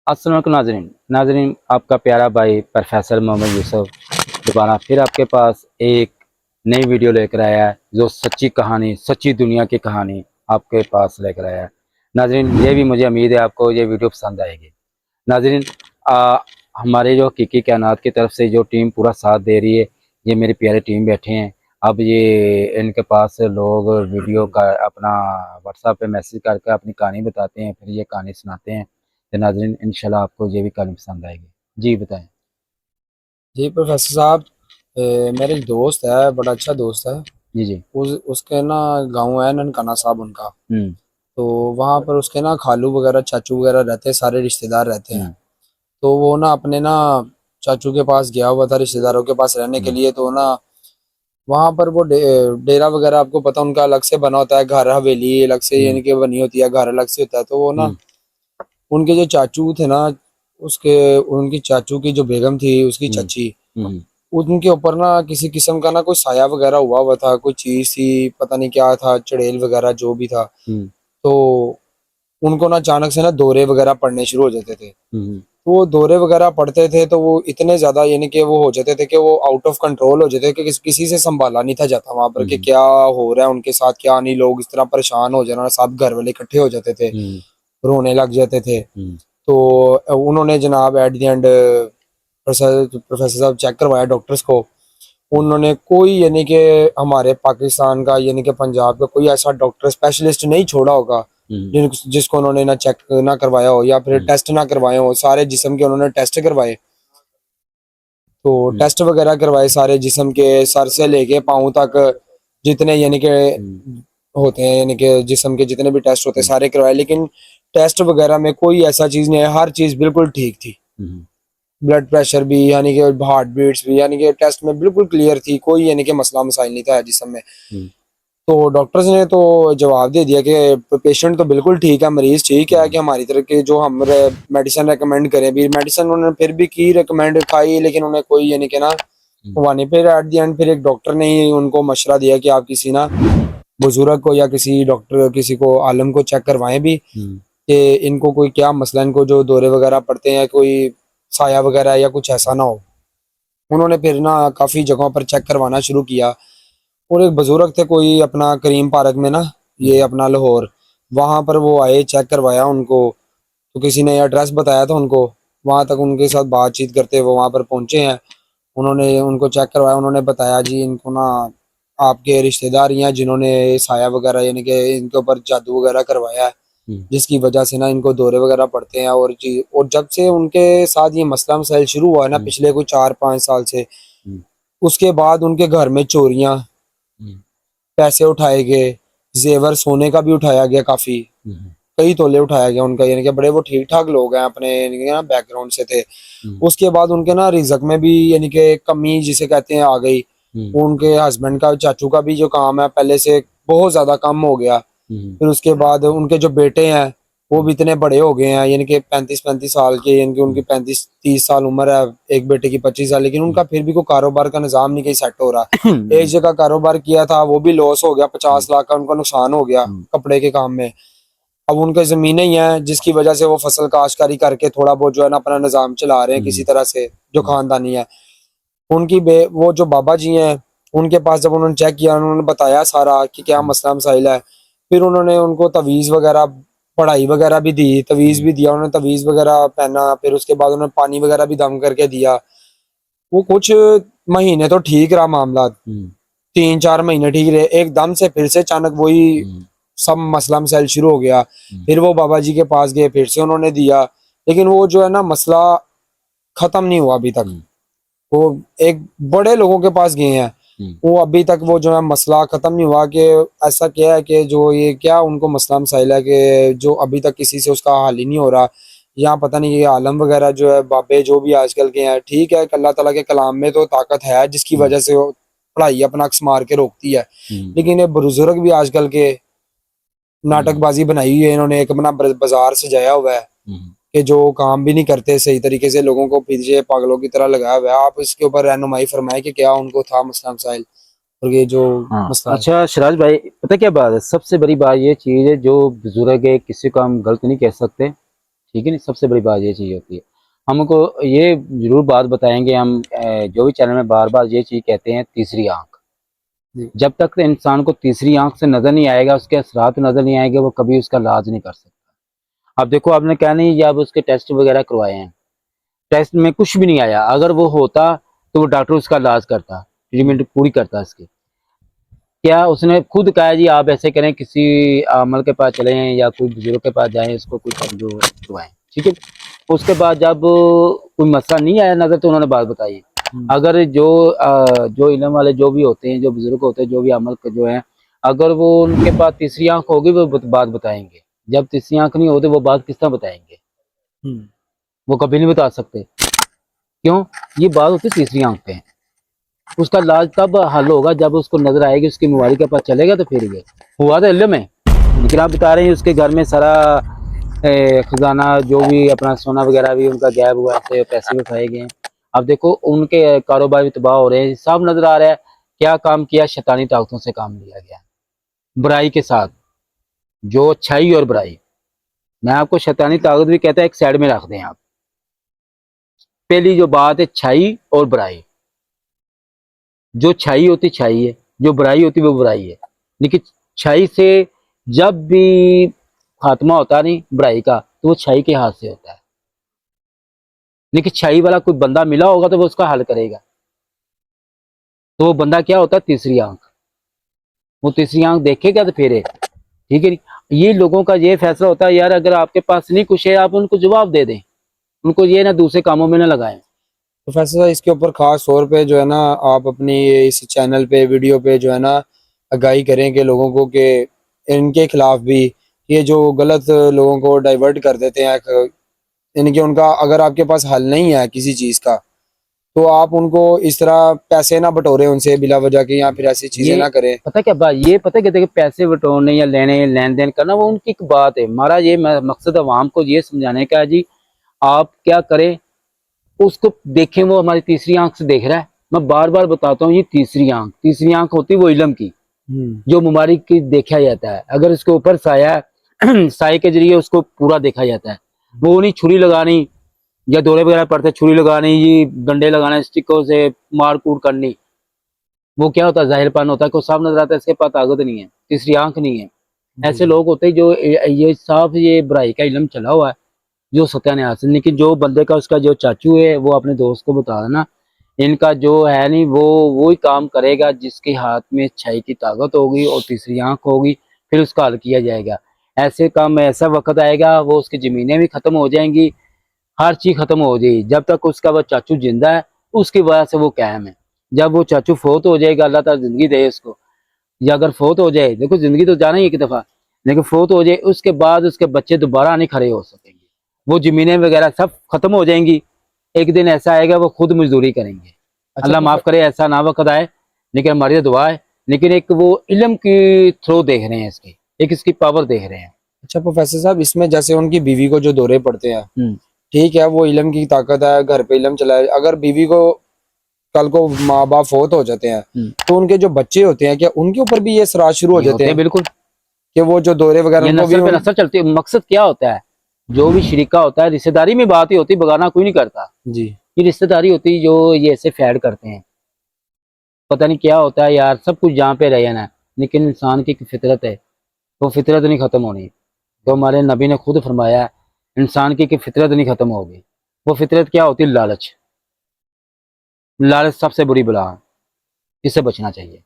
अस्सलाम वालेकुम नाज़रीन। नाज़रीन, आपका प्यारा भाई प्रोफेसर मोहम्मद यूसुफ दोबारा फिर आपके पास एक नई वीडियो लेकर आया है, जो सच्ची कहानी, सच्ची दुनिया की कहानी आपके पास लेकर आया है। नाज़रीन, ये भी मुझे उम्मीद है आपको ये वीडियो पसंद आएगी। नाज़रीन, हमारे जो हकीकी कायनात की तरफ से जो टीम पूरा साथ दे रही है, ये मेरी प्यारी टीम बैठे हैं। अब ये इनके पास लोग वीडियो का अपना व्हाट्सएप पे मैसेज करके अपनी कहानी बताते हैं, फिर ये कहानी सुनाते हैं। तो नाज़रीन, इंशाल्लाह आपको ये भी कहानी पसंद आएगी। जी बताएं। जी प्रोफेसर साहब। मेरे एक दोस्त है, बड़ा अच्छा दोस्त है। जी जी। उसके ना गांव है ननकाना साहब उनका। हम्म। तो वहाँ पर उसके ना खालू वगैरह चाचू वगैरह रहते हैं, सारे रिश्तेदार रहते हैं। हम्म। तो वो ना अपने ना चाचू के पास गया हुआ था रिश्तेदारों के पास रहने के हम्म। लिए। तो ना वहाँ पर वो डेरा वगैरह आपको पता उनका अलग से बना होता है, घर हवेली अलग से हम्म। यानी कि बनी होती है, घर अलग से होता है। तो वो ना हम्म। उनके जो चाचू थे ना, उसके उनकी चाचू की जो बेगम थी, उसकी हम्म। चाची, हम्म। उनके ऊपर ना किसी किस्म का ना कोई साया वगैरह हुआ हुआ था, कोई चीज थी, पता नहीं क्या था, चड़ेल वगैरह जो भी था। हम्म। तो उनको ना अचानक से ना दौरे वगैरह पड़ने शुरू हो जाते थे। हम्म। तो वो दौरे वगैरह पड़ते थे तो वो इतने ज्यादा यानी कि वो हो जाते थे कि वो आउट ऑफ कंट्रोल हो जाते थे कि किसी से संभाला नहीं था जाता वहां पर कि हम्म। क्या हो रहा है उनके साथ, क्या नहीं। लोग इस तरह परेशान हो जाना, सब घर वाले इकट्ठे हो जाते थे, हम्म। रोने लग जाते थे। हम्म। तो उन्होंने जनाब एट द एंड प्रोफेसर साहब चेक करवाया डॉक्टर्स को। उन्होंने कोई यानी कि हमारे पाकिस्तान का यानी कि पंजाब का कोई ऐसा डॉक्टर स्पेशलिस्ट नहीं छोड़ा होगा हम्म। जिसको उन्होंने ना चेक ना करवाया हो या फिर हम्म। टेस्ट ना करवाए हो। सारे जिस्म के उन्होंने टेस्ट करवाए। तो हम्म। टेस्ट वगैरह करवाए सारे जिस्म के, सर से लेके पाँव तक, जितने यानी कि हम्म। होते हैं, यानी कि जिस्म के जितने भी टेस्ट होते हैं हम्म। सारे करवाए। लेकिन टेस्ट वगैरह में कोई ऐसा चीज नहीं है, हर चीज बिल्कुल ठीक थी। हम्म। ब्लड प्रेशर भी यानी कि हार्ट बीट्स भी यानी कि टेस्ट में बिल्कुल क्लियर थी, कोई यानी कि मसला मसाइल नहीं था जिसम में। हम्म। तो डॉक्टर्स ने तो जवाब दे दिया कि पेशेंट तो बिल्कुल ठीक है, मरीज ठीक है, कि हम्म। हमारी तरफ के जो हम मेडिसिन रेकमेंड करें भी, मेडिसिन उन्होंने फिर भी की, रेकमेंड खाई, लेकिन उन्हें कोई यानी कि ना हम्म। हुआ नहीं। फिर एट द एंड फिर एक डॉक्टर ने ही उनको मशवरा दिया कि आप किसी ना बुजुर्ग को या किसी डॉक्टर, किसी को आलम को चेक करवाएं भी हम्म। कि इनको कोई क्या मसला, इनको जो दौरे वगैरह पड़ते हैं, कोई साया वगैरह या कुछ ऐसा ना हो। उन्होंने फिर ना काफी जगहों पर चेक करवाना शुरू किया। और एक बुजुर्ग थे कोई अपना करीम पार्क में ना, ये हम्म। अपना लाहौर, वहां पर वो आए, चेक करवाया उनको। तो किसी ने एड्रेस बताया था उनको, वहां तक उनके साथ बातचीत करते वो वहां पर पहुंचे हैं। उन्होंने उनको चेक करवाया, उन्होंने बताया जी इनको ना आपके रिश्तेदार ही हैं जिन्होंने साया वगैरह यानी कि इनके ऊपर जादू वगैरह करवाया है, हम्म। जिसकी वजह से ना इनको दौरे वगैरह पड़ते हैं। और जी, और जब से उनके साथ ये मसला मसाइल शुरू हुआ है ना हम्म। पिछले कोई 4-5 साल से, हम्म। उसके बाद उनके घर में चोरियां, हम्म। पैसे उठाए गए, जेवर सोने का भी उठाया गया, काफी हम्म। कई तोले उठाया गया उनका। यानी कि बड़े वो ठीक ठाक लोग हैं, अपने यानी कि ना बैकग्राउंड से थे। हम्म। उसके बाद उनके ना रिजक में भी यानी कि कमी जिसे कहते हैं आ गई। हम्म। उनके हस्बैंड का, चाचू का भी जो काम है पहले से बहुत ज्यादा कम हो गया। हम्म। फिर उसके बाद उनके जो बेटे हैं वो भी इतने बड़े हो गए हैं, यानी कि 35-35 साल के, यानी कि उनकी 35-30 साल उम्र है, एक बेटे की 25 साल, लेकिन उनका फिर भी कोई कारोबार का निजाम नहीं कहीं सेट हो रहा। एक हम्म। जगह कारोबार किया था, वो भी लॉस हो गया, 50 लाख का उनका नुकसान हो गया हम्म। कपड़े के काम में। अब उनके जमीनें ही हैं जिसकी वजह से वो फसल काश्तकारी करके थोड़ा बहुत जो है ना अपना निजाम चला रहे हैं किसी हम्म। तरह से, जो हम्म। खानदानी है। वो जो बाबा जी हैं, उनके पास जब उन्होंने चेक किया, उन्होंने बताया सारा कि क्या मसला मसाइल है। फिर उन्होंने उनको तवीज़ वगैरह, पढ़ाई वगैरह भी दी, तवीज़ हम्म। भी दिया, उन्होंने तवीज़ वगैरह पहना। फिर उसके बाद उन्होंने पानी वगैरह भी दम करके दिया। वो कुछ महीने तो ठीक रहा मामला, हम्म। 3-4 महीने ठीक रहे, एकदम से फिर से अचानक वही हम्म। सब मसला मसाइल शुरू हो गया। हम्म। फिर वो बाबा जी के पास गए, फिर से उन्होंने दिया, लेकिन वो जो है ना मसला खत्म नहीं हुआ अभी तक। हम्म। वो एक बड़े लोगों के पास गए हैं, हम्म। वो अभी तक वो जो है मसला खत्म नहीं हुआ। कि ऐसा क्या है कि जो ये क्या उनको मसला मसाइल है कि जो अभी तक किसी से उसका हल ही नहीं हो रहा। यहाँ पता नहीं ये आलम वगैरह जो है, बाबे जो भी आजकल के हैं, ठीक है अल्लाह ताला के कलाम में तो ताकत है जिसकी हम्म। वजह से वो पढ़ाई अपना अक्स मार के रोकती है। हम्म। लेकिन ये बुजुर्ग भी आजकल के हम्म। नाटकबाजी बनाई हुई है, इन्होंने एक अपना बाजार सजाया हुआ है हम्म। कि जो काम भी नहीं करते सही तरीके से, लोगों को पीछे पागलों की तरह लगाया हुआ है। आप इसके ऊपर रहनुमाई फरमाए कि क्या उनको था मसला मसाइल, और ये जो हाँ, मसला है। अच्छा सिराज भाई, पता क्या बात है, सबसे बड़ी बात ये चीज़ है, जो बुजुर्ग है किसी को हम गलत नहीं कह सकते। ठीक है नहीं, सबसे बड़ी बात ये चीज़ होती है। हमको ये जरूर बात बताएंगे हम, जो भी चैनल में बार बार ये चीज़ कहते हैं, तीसरी आंख। जी। जब तक इंसान को तीसरी आंख से नजर नहीं आएगा, उसके असरात नजर नहीं आएंगे, वो कभी उसका इलाज नहीं कर सकता। अब देखो, आपने क्या नहीं, जब उसके टेस्ट वगैरह करवाए हैं, टेस्ट में कुछ भी नहीं आया, अगर वो होता तो वो डॉक्टर उसका इलाज करता, ट्रीटमेंट पूरी करता इसकी। क्या उसने खुद कहा जी आप ऐसे करें, किसी अमल के पास चलें या कोई बुजुर्ग के पास जाएं, इसको कुछ जो करवाएं, ठीक है। उसके बाद जब कोई मसला नहीं आया नजर, तो उन्होंने बात बताई। अगर जो इल्म वाले जो भी होते हैं, जो बुजुर्ग होते हैं, जो भी अमल के जो है, अगर वो उनके पास तीसरी आंख होगी, वो बात बताएंगे। जब तीसरी आंख नहीं होती, वो बात किस तरह बताएंगे? वो कभी नहीं बता सकते। क्यों? ये बात होती है तीसरी आंख पे। उसका इलाज तब हल होगा जब उसको नजर आएगी, उसकी बीमारी के पास चलेगा, तो फिर ये हुआ तो इल्म है। लेकिन आप बता रहे हैं उसके घर में सारा खजाना, जो भी अपना सोना वगैरह भी उनका गायब हुआ है, पैसे भी खाए गए हैं। अब देखो उनके कारोबार भी तबाह हो रहे हैं, सब नजर आ रहा है। क्या काम किया? शैतानी ताकतों से काम लिया गया, बुराई के साथ, जो अच्छाई और बुराई। मैं आपको शैतानी ताकत भी कहता है, एक साइड में रख दें आप। पहली जो बात है, अच्छाई और बुराई। जो अच्छाई होती अच्छाई है, जो बुराई होती वो बुराई है। लेकिन अच्छाई से जब भी खात्मा होता नहीं बुराई का, तो वो अच्छाई के हाथ से होता है। लेकिन अच्छाई वाला कोई बंदा मिला होगा तो वो उसका हल करेगा। तो वो बंदा क्या होता है? तीसरी आंख। वो तीसरी आंख देखेगा तो फिर है, ठीक है नहीं। ये लोगों का ये फैसला होता है, यार अगर आपके पास नहीं कुछ है, आप उनको जवाब दे दें, उनको ये ना दूसरे कामों में ना लगाएं। प्रोफेसर साहब, इसके ऊपर खास तौर पे जो है ना, आप अपनी इस चैनल पे वीडियो पे जो है ना आगाही करें कि लोगों को, कि इनके खिलाफ भी, ये जो गलत लोगों को डाइवर्ट कर देते हैं, इनके उनका अगर आपके पास हल नहीं है किसी चीज का, तो आप उनको इस तरह पैसे ना बटोरें उनसे बिला वजह के, या फिर ऐसी चीजें ये ना करें। पता क्या बात, ये पता क्या, देखिए पैसे बटोरने या लेने लेन देन करना वो उनकी एक बात है। हमारा ये मकसद अवाम को ये समझाने का है जी, आप क्या करें, उसको देखें, वो हमारी तीसरी आंख से देख रहा है। मैं बार बार बताता हूँ, ये तीसरी आंख होती है वो इल्म की, जो बीमारी की देखा जाता है। अगर उसके ऊपर साया है, साए के जरिए उसको पूरा देखा जाता है। वो नहीं छुरी लगानी, या दौरे वगैरह पड़ते छुरी लगानी, ये डंडे लगाना, स्टिकों से मार कूट करनी। वो क्या होता है? जाहिरपन होता है, को साफ नजर आता है, इसके पास ताकत नहीं है, तीसरी आंख नहीं है। ऐसे लोग होते हैं जो ये साफ ये बुराई का इल्म चला हुआ है, जो सत्यानाश। लेकिन जो बंदे का, उसका जो चाचू है, वो अपने दोस्त को बता देना, इनका जो है नहीं, वो ही काम करेगा जिसके हाथ में अच्छाई की ताकत होगी और तीसरी आंख होगी, फिर उसका हल किया जाएगा। ऐसे काम में ऐसा वक्त आएगा, वो उसकी जमीनें भी खत्म हो जाएंगी, हर चीज खत्म हो जाएगी। जब तक उसका वो चाचू जिंदा है, उसकी वजह से वो कायम है। जब वो चाचू फोत हो जाएगा, अल्लाह ताला जिंदगी दे उसको, या अगर फोत हो जाए, देखो जिंदगी तो जाना ही एक दफा, लेकिन फोत हो जाए उसके बाद उसके बच्चे दोबारा नहीं खड़े हो सकेंगे, वो जमीनें वगैरह सब खत्म हो जाएंगी। एक दिन ऐसा आएगा वो खुद मजदूरी करेंगे। अच्छा अल्लाह माफ करे ऐसा ना वक्त आए, लेकिन हमारी तो दुआ है। लेकिन एक वो इल्म की थ्रो देख रहे हैं इसकी, एक इसकी पावर देख रहे हैं। अच्छा प्रोफेसर साहब, इसमें जैसे उनकी बीवी को जो दौरे पड़ते हैं, हम्म। ठीक है, वो इल्म की ताकत है, घर पे इल्म चला है, अगर बीवी को कल को माँ बाप फोत हो जाते हैं, तो उनके जो बच्चे होते हैं, क्या उनके ऊपर भी ये असरात शुरू हो ये जाते होते हैं हैं बिल्कुल। कि वो जो दौरे वगैरह ये उनको भी नस्ल पे नस्ल चलती है। मकसद क्या होता है? जो भी शरीका होता है, रिश्तेदारी में बात ही होती है, बगाना कोई नहीं करता। जी। ये रिश्तेदारी होती है, जो ये ऐसे फैड करते हैं। पता नहीं क्या होता है यार, सब कुछ जहाँ पे रह जाना है, लेकिन इंसान की एक फितरत है, वो फितरत नहीं खत्म होनी। तो हमारे नबी ने खुद फरमाया है, इंसान की एक फितरत नहीं खत्म होगी। वो फितरत क्या होती है? लालच। लालच सबसे बुरी बला है, इससे बचना चाहिए।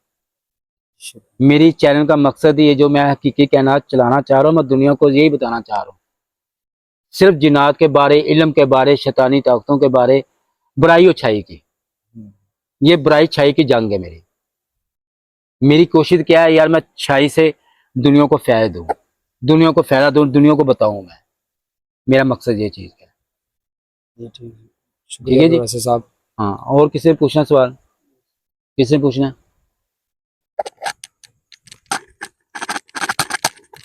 मेरी चैनल का मकसद ये, जो मैं हकीकी कायनात चलाना चाह रहा हूँ, मैं दुनिया को यही बताना चाह रहा हूँ, सिर्फ जिन्नात के बारे, इल्म के बारे, शैतानी ताकतों के बारे, बुराई और छाई की। ये बुराई छाई की जंग है मेरी। मेरी कोशिश क्या है यार, मैं छाई से दुनिया को फायदा दूं, दुनिया को फायदा दूं, दुनिया को बताऊं मैं। मेरा मकसद ये चीज है। जी, ठीक। ठीक शुक्रिया है जी। प्रोफेसर साहब। हाँ, और किसी ने पूछना सवाल? किसी ने पूछना?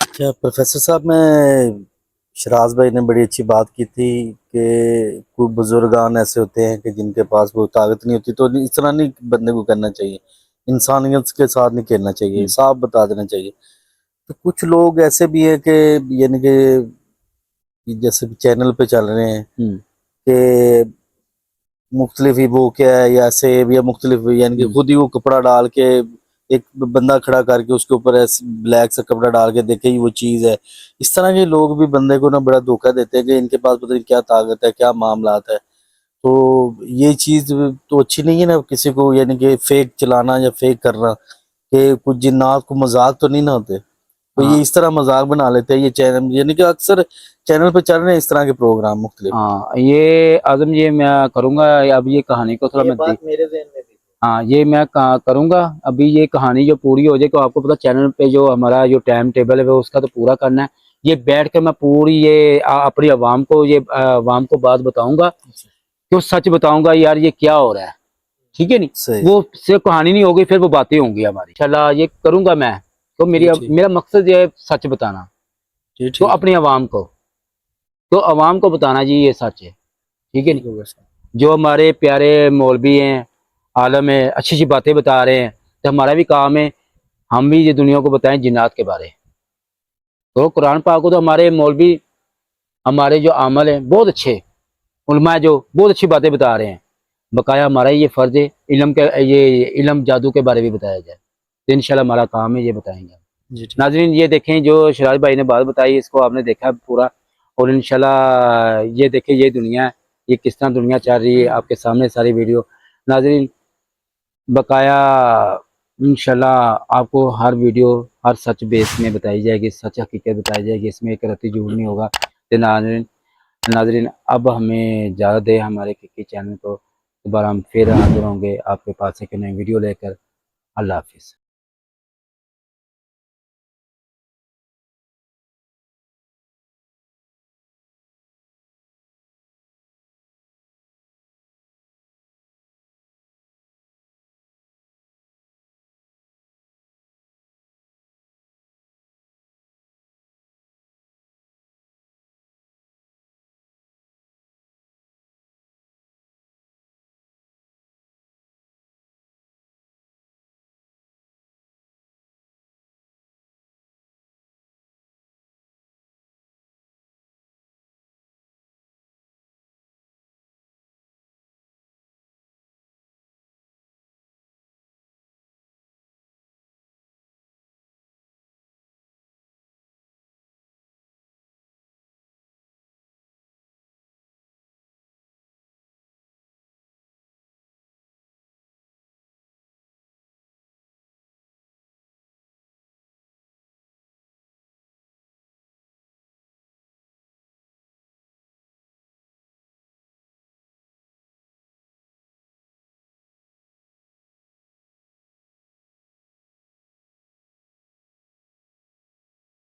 अच्छा प्रोफेसर साहब, मैं शराज भाई ने बड़ी अच्छी बात की थी कि कोई बुजुर्गान ऐसे होते हैं कि जिनके पास वो ताकत नहीं होती, तो इस तरह नहीं बंदे को करना चाहिए, इंसानियत के साथ नहीं खेलना चाहिए, साफ बता देना चाहिए। तो कुछ लोग ऐसे भी है कि यानी कि कि जैसे चैनल पे चल रहे हैं हम्म, कि मुख्तलिफ ही वो क्या है या सेब या मुख्तलिफ, यानी कि खुद ही वो कपड़ा डाल के एक बंदा खड़ा करके उसके ऊपर ऐसे ब्लैक सा कपड़ा डाल के देखे ही वो चीज है। इस तरह के लोग भी बंदे को ना बड़ा धोखा देते हैं कि इनके पास पता नहीं क्या ताकत है, क्या मामलात है। तो ये चीज तो अच्छी नहीं है ना किसी को, यानी कि फेक चलाना या फेक करना, कि कुछ जिन्नात को मजाक तो नहीं ना होते, तो हाँ ये इस तरह मजाक बना लेते हैं ये चैनल, यानी कि अक्सर चैनल पे चल रहे हैं इस तरह के प्रोग्राम मुख्तलिफ। हाँ, ये आजम ये मैं करूँगा। अब ये कहानी को थोड़ा ये मैं बात मेरे ज़हन में भी। हाँ, ये मैं करूँगा। अभी ये कहानी जो पूरी हो जाए तो आपको पता चैनल पे जो हमारा जो टाइम टेबल है वो उसका तो पूरा करना है। ये बैठ कर मैं पूरी ये अपनी आवाम को आवाम को बात बताऊंगा, क्यों सच बताऊंगा यार ये क्या हो रहा है। ठीक है नहीं, सही। वो सिर्फ कहानी नहीं होगी, फिर वो बातें होंगी हमारी। इंशाल्लाह ये करूंगा मैं। तो जी ठीक, मेरा मकसद ये है सच बताना, जी तो ठीक अपनी आवाम को, तो आवाम को बताना जी ये सच है। ठीक है नहीं, होगा सर। जो हमारे प्यारे मौलवी हैं, आलम है, अच्छी अच्छी बातें बता रहे हैं, तो हमारा भी काम है हम भी ये दुनिया को बताएं जिन्नात के बारे। तो कुरान पाक को तो हमारे मौलवी, हमारे जो आमल हैं बहुत अच्छे उलमा है, जो बहुत अच्छी बातें बता रहे हैं। बकाया हमारा ये फर्ज है इल्म के, ये इल्म जादू के बारे में बताया जाए, तो इंशाल्लाह हमारा काम है ये बताएंगे। जी ठीक, नाजरीन ये देखें जो शराज भाई ने बात बताई इसको आपने देखा पूरा, और इंशाल्लाह ये देखें ये दुनिया है, ये किस तरह दुनिया चल रही है आपके सामने सारी वीडियो। नाजरीन बकाया इंशाल्लाह आपको हर वीडियो हर सच बेस में बताई जाएगी, सच हकीकत बताई जाएगी, इसमें एक रत्ती झूठ नहीं होगा। तो नाजरीन नाजरीन अब हमें इजाज़त दे हमारे किकी चैनल को, दोबारा हम फिर हाजिर होंगे आपके पास एक नई वीडियो लेकर। अल्लाह हाफिज़।